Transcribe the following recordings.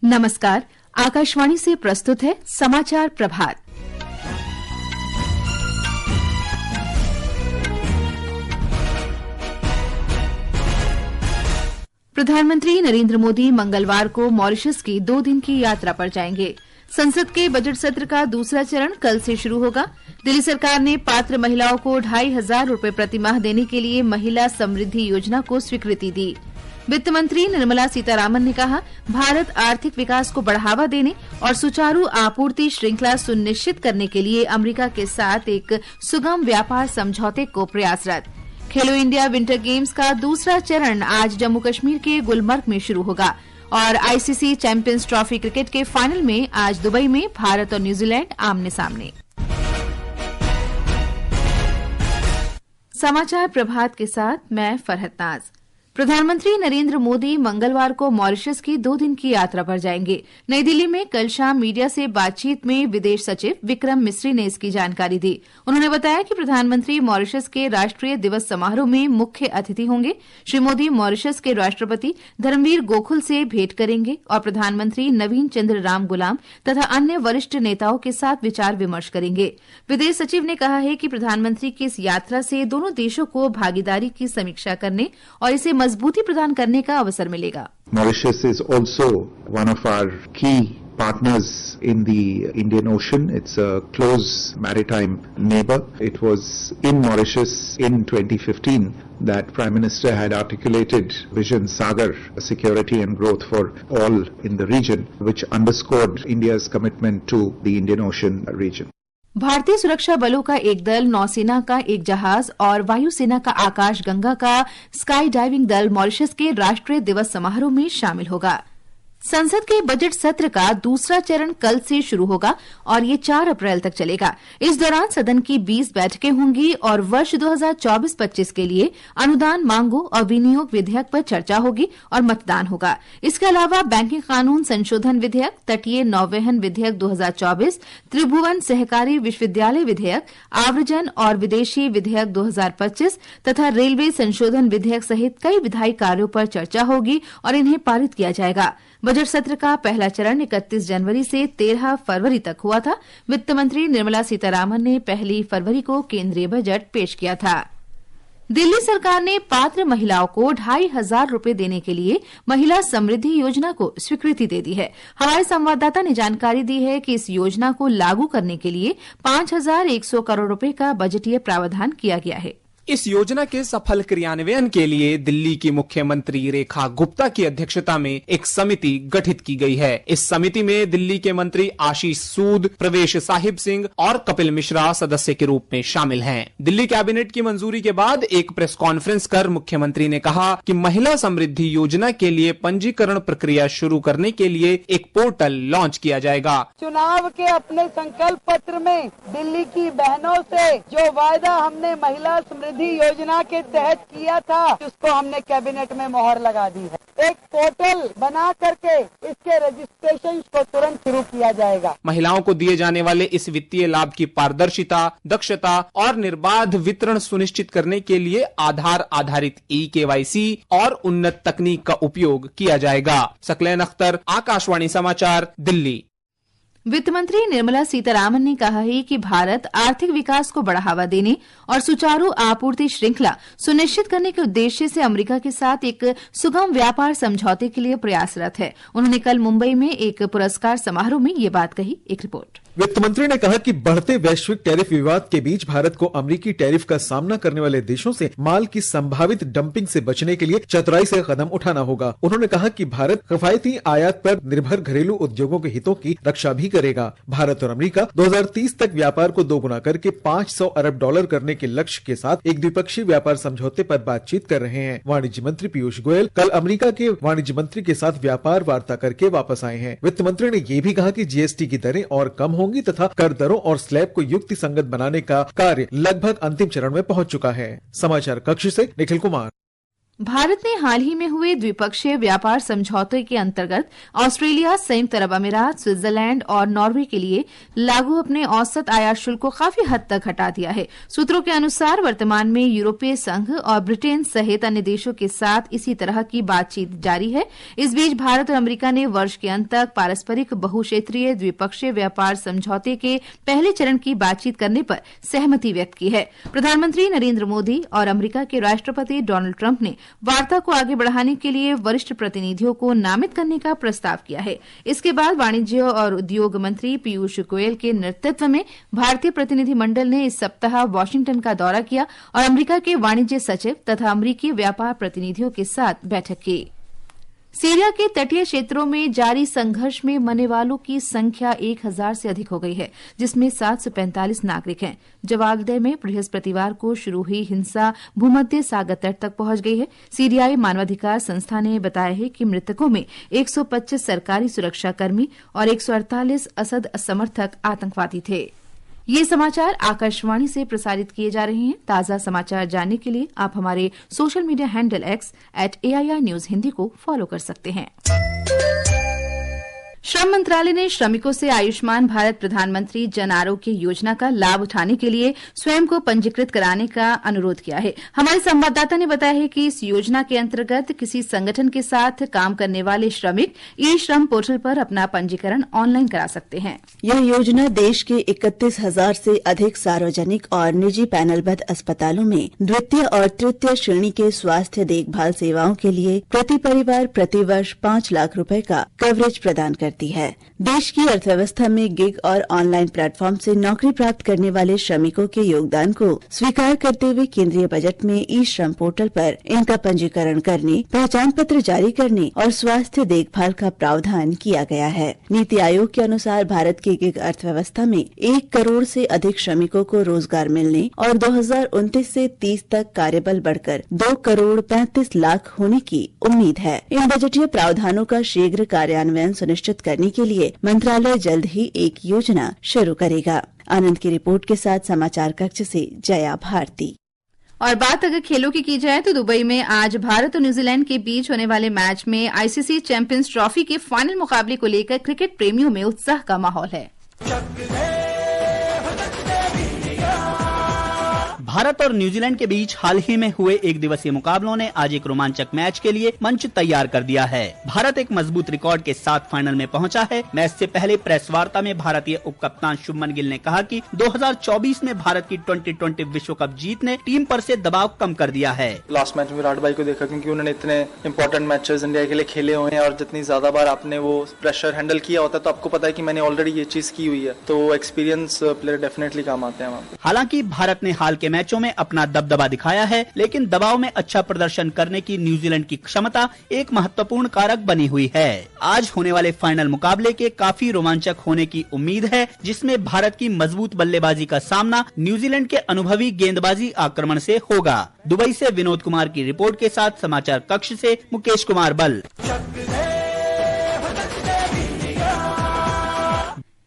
नमस्कार, आकाशवाणी से प्रस्तुत है समाचार प्रभात। प्रधानमंत्री नरेंद्र मोदी मंगलवार को मॉरिशस की 2 दिन की यात्रा पर जाएंगे। संसद के बजट सत्र का दूसरा चरण कल से शुरू होगा। दिल्ली सरकार ने पात्र महिलाओं को 2,500 रुपए प्रतिमाह देने के लिए महिला समृद्धि योजना को स्वीकृति दी। वित्त मंत्री निर्मला सीतारामन ने कहा, भारत आर्थिक विकास को बढ़ावा देने और सुचारू आपूर्ति श्रृंखला सुनिश्चित करने के लिए अमेरिका के साथ एक सुगम व्यापार समझौते को प्रयासरत। खेलो इंडिया विंटर गेम्स का दूसरा चरण आज जम्मू कश्मीर के गुलमर्ग में शुरू होगा और आईसीसी चैंपियंस ट्रॉफी क्रिकेट के फाइनल में आज दुबई में भारत और न्यूजीलैंड आमने सामने। समाचार प्रभात के साथ मैं फरहत नाज। प्रधानमंत्री नरेंद्र मोदी मंगलवार को मॉरिशस की 2 दिन की यात्रा पर जाएंगे। नई दिल्ली में कल शाम मीडिया से बातचीत में विदेश सचिव विक्रम मिस्री ने इसकी जानकारी दी। उन्होंने बताया कि प्रधानमंत्री मॉरिशस के राष्ट्रीय दिवस समारोह में मुख्य अतिथि होंगे। श्री मोदी मॉरिशस के राष्ट्रपति धर्मवीर गोकुल से भेंट करेंगे और प्रधानमंत्री नवीन चंद्र राम गुलाम तथा अन्य वरिष्ठ नेताओं के साथ विचार विमर्श करेंगे। विदेश सचिव ने कहा है कि प्रधानमंत्री की इस यात्रा से दोनों देशों को भागीदारी की समीक्षा करने और इसे मजबूती प्रदान करने का अवसर मिलेगा। Mauritius is also one of our key partners in the Indian Ocean. It's a close maritime neighbor. It was in Mauritius in 2015 that Prime Minister had articulated Vision Sagar, security and growth for all in the region, which underscored India's commitment to the Indian Ocean region. भारतीय सुरक्षा बलों का एक दल, नौसेना का एक जहाज और वायुसेना का आकाश गंगा का स्काई डाइविंग दल मॉरिशस के राष्ट्रीय दिवस समारोह में शामिल होगा। संसद के बजट सत्र का दूसरा चरण कल से शुरू होगा और ये 4 अप्रैल तक चलेगा। इस दौरान सदन की 20 बैठकें होंगी और वर्ष 2024-25 के लिए अनुदान मांगों और विनियोग विधेयक पर चर्चा होगी और मतदान होगा। इसके अलावा बैंकिंग कानून संशोधन विधेयक, तटीय नौवहन विधेयक 2024, त्रिभुवन सहकारी विश्वविद्यालय विधेयक, आव्रजन और विदेशी विधेयक 2025 तथा रेलवे संशोधन विधेयक सहित कई विधायी कार्यों पर चर्चा होगी और इन्हें पारित किया जाएगा। बजट सत्र का पहला चरण 31 जनवरी से 13 फरवरी तक हुआ था। वित्त मंत्री निर्मला सीतारामन ने 1 फरवरी को केंद्रीय बजट पेश किया था। दिल्ली सरकार ने पात्र महिलाओं को 2,500 रुपए देने के लिए महिला समृद्धि योजना को स्वीकृति दे दी है। हमारे संवाददाता ने जानकारी दी है कि इस योजना को लागू करने के लिए 5,100 करोड़ रुपए का बजटीय प्रावधान किया गया है। इस योजना के सफल क्रियान्वयन के लिए दिल्ली की मुख्यमंत्री रेखा गुप्ता की अध्यक्षता में एक समिति गठित की गई है। इस समिति में दिल्ली के मंत्री आशीष सूद, प्रवेश साहिब सिंह और कपिल मिश्रा सदस्य के रूप में शामिल हैं। दिल्ली कैबिनेट की मंजूरी के बाद एक प्रेस कॉन्फ्रेंस कर मुख्यमंत्री ने कहा कि महिला समृद्धि योजना के लिए पंजीकरण प्रक्रिया शुरू करने के लिए एक पोर्टल लॉन्च किया जाएगा। चुनाव के अपने संकल्प पत्र में दिल्ली की बहनों से जो वायदा हमने महिला समृद्धि योजना के तहत किया था, उसको हमने कैबिनेट में मोहर लगा दी है। एक पोर्टल बना करके इसके रजिस्ट्रेशन को तुरंत शुरू किया जाएगा। महिलाओं को दिए जाने वाले इस वित्तीय लाभ की पारदर्शिता, दक्षता और निर्बाध वितरण सुनिश्चित करने के लिए आधार आधारित eKYC और उन्नत तकनीक का उपयोग किया जाएगा। सकलैन अख्तर, आकाशवाणी समाचार, दिल्ली। वित्त मंत्री निर्मला सीतारामन ने कहा है कि भारत आर्थिक विकास को बढ़ावा देने और सुचारू आपूर्ति श्रृंखला सुनिश्चित करने के उद्देश्य से अमेरिका के साथ एक सुगम व्यापार समझौते के लिए प्रयासरत है। उन्होंने कल मुंबई में एक पुरस्कार समारोह में ये बात कही। एक रिपोर्ट। वित्त मंत्री ने कहा कि बढ़ते वैश्विक टैरिफ विवाद के बीच भारत को अमेरिकी टैरिफ का सामना करने वाले देशों से माल की संभावित डंपिंग से बचने के लिए चतुराई से कदम उठाना होगा। उन्होंने कहा कि भारत किफायती आयात पर निर्भर घरेलू उद्योगों के हितों की रक्षा भी करेगा। भारत और अमेरिका 2030 तक व्यापार को दोगुना करके $500 अरब करने के लक्ष्य के साथ एक द्विपक्षीय व्यापार समझौते पर बातचीत कर रहे हैं। वाणिज्य मंत्री पीयूष गोयल कल अमेरिका के वाणिज्य मंत्री के साथ व्यापार वार्ता करके वापस आए हैं। वित्त मंत्री ने ये भी कहा कि जीएसटी की दरें और कम होंगी तथा कर दरों और स्लैब को युक्ति संगत बनाने का कार्य लगभग अंतिम चरण में पहुंच चुका है। समाचार कक्ष से निखिल कुमार। भारत ने हाल ही में हुए द्विपक्षीय व्यापार समझौते के अंतर्गत ऑस्ट्रेलिया, संयुक्त अरब अमीरात, स्विट्जरलैंड और नॉर्वे के लिए लागू अपने औसत आयात शुल्क को काफी हद तक हटा दिया है। सूत्रों के अनुसार वर्तमान में यूरोपीय संघ और ब्रिटेन सहित अन्य देशों के साथ इसी तरह की बातचीत जारी है। इस बीच भारत और अमेरिका ने वर्ष के अंत तक पारस्परिक बहुक्षेत्रीय द्विपक्षीय व्यापार समझौते के पहले चरण की बातचीत करने पर सहमति व्यक्त की है। प्रधानमंत्री नरेंद्र मोदी और अमेरिका के राष्ट्रपति डोनाल्ड ट्रंप ने वार्ता को आगे बढ़ाने के लिए वरिष्ठ प्रतिनिधियों को नामित करने का प्रस्ताव किया है। इसके बाद वाणिज्य और उद्योग मंत्री पीयूष गोयल के नेतृत्व में भारतीय प्रतिनिधि मंडल ने इस सप्ताह वॉशिंगटन का दौरा किया और अमेरिका के वाणिज्य सचिव तथा अमेरिकी व्यापार प्रतिनिधियों के साथ बैठक की। सीरिया के तटीय क्षेत्रों में जारी संघर्ष में मरने वालों की संख्या 1000 से अधिक हो गई है, जिसमें 745 नागरिक हैं। जवाबदेह में बृहस्पतिवार को शुरू हुई हिंसा भूमध्य सागर तट तक पहुंच गई है। सीरियाई मानवाधिकार संस्था ने बताया है कि मृतकों में 125 सरकारी सुरक्षाकर्मी और 148 असद समर्थक आतंकवादी थे। ये समाचार आकाशवाणी से प्रसारित किए जा रहे हैं। ताजा समाचार जानने के लिए आप हमारे social media handle X @AIR News Hindi को फॉलो कर सकते हैं। श्रम मंत्रालय ने श्रमिकों से आयुष्मान भारत प्रधानमंत्री जन आरोग्य योजना का लाभ उठाने के लिए स्वयं को पंजीकृत कराने का अनुरोध किया है। हमारे संवाददाता ने बताया है कि इस योजना के अंतर्गत किसी संगठन के साथ काम करने वाले श्रमिक ई-श्रम पोर्टल पर अपना पंजीकरण ऑनलाइन करा सकते हैं। यह योजना देश के 31,000 से अधिक सार्वजनिक और निजी पैनलबद्ध अस्पतालों में द्वितीय और तृतीय श्रेणी के स्वास्थ्य देखभाल सेवाओं के लिए प्रति परिवार प्रति वर्ष 5 लाख रुपए का कवरेज प्रदान करती है। देश की अर्थव्यवस्था में गिग और ऑनलाइन प्लेटफॉर्म से नौकरी प्राप्त करने वाले श्रमिकों के योगदान को स्वीकार करते हुए केंद्रीय बजट में ई श्रम पोर्टल पर इनका पंजीकरण करने, पहचान पत्र जारी करने और स्वास्थ्य देखभाल का प्रावधान किया गया है। नीति आयोग के अनुसार भारत की गिग अर्थव्यवस्था में 1 करोड़ से अधिक श्रमिकों को रोजगार मिलने और 2029 से 30 तक कार्यबल बढ़कर 2 करोड़ 35 लाख होने की उम्मीद है। इन बजटीय प्रावधानों का शीघ्र कार्यान्वयन सुनिश्चित करने के लिए मंत्रालय जल्द ही एक योजना शुरू करेगा। आनंद की रिपोर्ट के साथ समाचार कक्ष से जया भारती। और बात अगर खेलों की की जाए तो दुबई में आज भारत और न्यूजीलैंड के बीच होने वाले मैच में आईसीसी चैंपियंस ट्रॉफी के फाइनल मुकाबले को लेकर क्रिकेट प्रेमियों में उत्साह का माहौल है। भारत और न्यूजीलैंड के बीच हाल ही में हुए एक दिवसीय मुकाबलों ने आज एक रोमांचक मैच के लिए मंच तैयार कर दिया है। भारत एक मजबूत रिकॉर्ड के साथ फाइनल में पहुंचा है। मैच से पहले प्रेस वार्ता में भारतीय उप कप्तान शुभमन गिल ने कहा कि 2024 में भारत की 2020 विश्व कप जीत ने टीम पर से दबाव कम कर दिया है। लास्ट मैच में विराट भाई को देखा, क्योंकि उन्होंने इतने इंपॉर्टेंट मैचेस इंडिया के लिए खेले हुए हैं और जितनी ज्यादा बार आपने वो प्रेशर हैंडल किया होता है तो आपको पता है कि मैंने ऑलरेडी ये चीज की हुई है, तो एक्सपीरियंस प्लेयर डेफिनेटली काम आते हैं वहाँ पे। हालांकि भारत ने हाल के मैचों में अपना दबदबा दिखाया है, लेकिन दबाव में अच्छा प्रदर्शन करने की न्यूजीलैंड की क्षमता एक महत्वपूर्ण कारक बनी हुई है। आज होने वाले फाइनल मुकाबले के काफी रोमांचक होने की उम्मीद है, जिसमें भारत की मजबूत बल्लेबाजी का सामना न्यूजीलैंड के अनुभवी गेंदबाजी आक्रमण से होगा। दुबई से विनोद कुमार की रिपोर्ट के साथ समाचार कक्ष से मुकेश कुमार बल।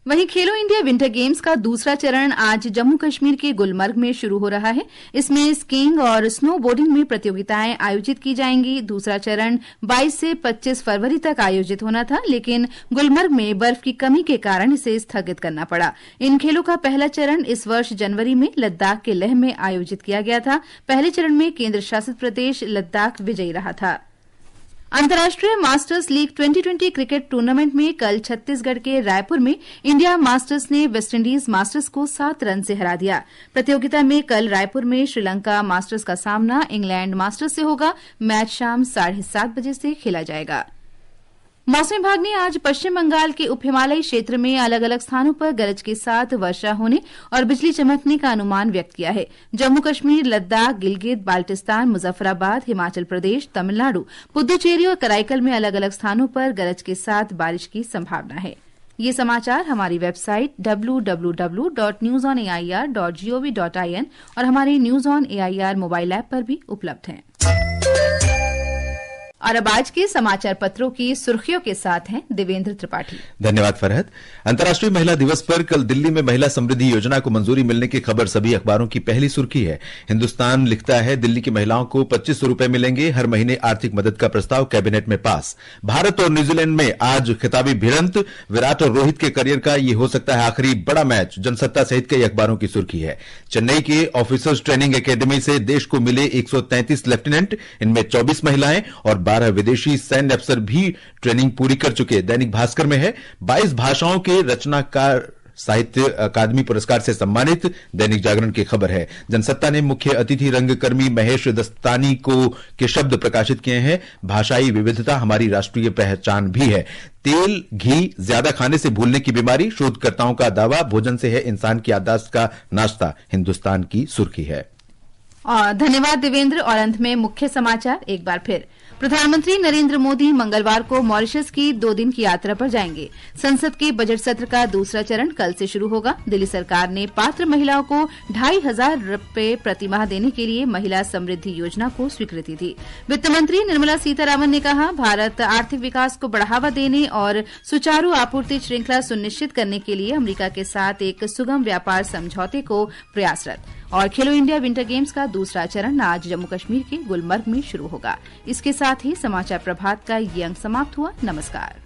वहीं खेलो इंडिया विंटर गेम्स का दूसरा चरण आज जम्मू कश्मीर के गुलमर्ग में शुरू हो रहा है। इसमें स्कीइंग और स्नो बोर्डिंग में प्रतियोगिताएं आयोजित की जाएंगी। दूसरा चरण 22 से 25 फरवरी तक आयोजित होना था, लेकिन गुलमर्ग में बर्फ की कमी के कारण इसे स्थगित करना पड़ा। इन खेलों का पहला चरण इस वर्ष जनवरी में लद्दाख के लेह में आयोजित किया गया था। पहले चरण में केंद्र शासित प्रदेश लद्दाख विजयी रहा था। अंतर्राष्ट्रीय मास्टर्स लीग 2020 क्रिकेट टूर्नामेंट में कल छत्तीसगढ़ के रायपुर में इंडिया मास्टर्स ने वेस्टइंडीज मास्टर्स को 7 रन से हरा दिया। प्रतियोगिता में कल रायपुर में श्रीलंका मास्टर्स का सामना इंग्लैंड मास्टर्स से होगा। मैच शाम 7:30 बजे से खेला जाएगा। मौसम विभाग ने आज पश्चिम बंगाल के उप हिमालयी क्षेत्र में अलग अलग स्थानों पर गरज के साथ वर्षा होने और बिजली चमकने का अनुमान व्यक्त किया है। जम्मू कश्मीर, लद्दाख, गिलगित, बाल्टिस्तान, मुजफ्फराबाद, हिमाचल प्रदेश, तमिलनाडु, पुदुचेरी और कराईकल में अलग अलग स्थानों पर गरज के साथ बारिश की संभावना है। ये समाचार हमारी वेबसाइट www.newsonair.gov.in और हमारे news on AIR mobile app पर भी उपलब्ध हैं। और अब आज के समाचार पत्रों की सुर्खियों के साथ हैं देवेंद्र त्रिपाठी। धन्यवाद फरहत। अंतर्राष्ट्रीय महिला दिवस पर कल दिल्ली में महिला समृद्धि योजना को मंजूरी मिलने की खबर सभी अखबारों की पहली सुर्खी है। हिंदुस्तान लिखता है, दिल्ली की महिलाओं को 2500 रुपए मिलेंगे, हर महीने आर्थिक मदद का प्रस्ताव कैबिनेट में पास। भारत और न्यूजीलैंड में आज खिताबी भिड़ंत, विराट और रोहित के करियर का यह हो सकता है आखिरी बड़ा मैच, जनसत्ता सहित कई अखबारों की सुर्खी है। चेन्नई के ऑफिसर्स ट्रेनिंग एकेडमी से देश को मिले 133 लेफ्टिनेंट, इनमें 24 महिलाएं और 12 विदेशी सैन्य अफसर भी ट्रेनिंग पूरी कर चुके। दैनिक भास्कर में है, 22 भाषाओं के रचनाकार साहित्य अकादमी पुरस्कार से सम्मानित। दैनिक जागरण की खबर है, जनसत्ता ने मुख्य अतिथि रंगकर्मी महेश दस्तानी के शब्द प्रकाशित किए हैं। भाषाई विविधता हमारी राष्ट्रीय पहचान भी है। तेल घी ज्यादा खाने से भूलने की बीमारी, शोधकर्ताओं का दावा, भोजन से है इंसान की याददाश्त का नाश्ता, हिंदुस्तान की सुर्खी है। धन्यवाद देवेंद्र। और अंत में मुख्य समाचार एक बार फिर। प्रधानमंत्री नरेंद्र मोदी मंगलवार को मॉरिशस की 2 दिन की यात्रा पर जाएंगे। संसद के बजट सत्र का दूसरा चरण कल से शुरू होगा। दिल्ली सरकार ने पात्र महिलाओं को 2500 रुपए प्रतिमाह देने के लिए महिला समृद्धि योजना को स्वीकृति दी। वित्त मंत्री निर्मला सीतारामन ने कहा, भारत आर्थिक विकास को बढ़ावा देने और सुचारू आपूर्ति श्रृंखला सुनिश्चित करने के लिए अमेरिका के साथ एक सुगम व्यापार समझौते को प्रयासरत। और खेलो इंडिया विंटर गेम्स का दूसरा चरण आज जम्मू कश्मीर के गुलमर्ग में शुरू होगा। इसके साथ ही समाचार प्रभात का ये अंक समाप्त हुआ। नमस्कार।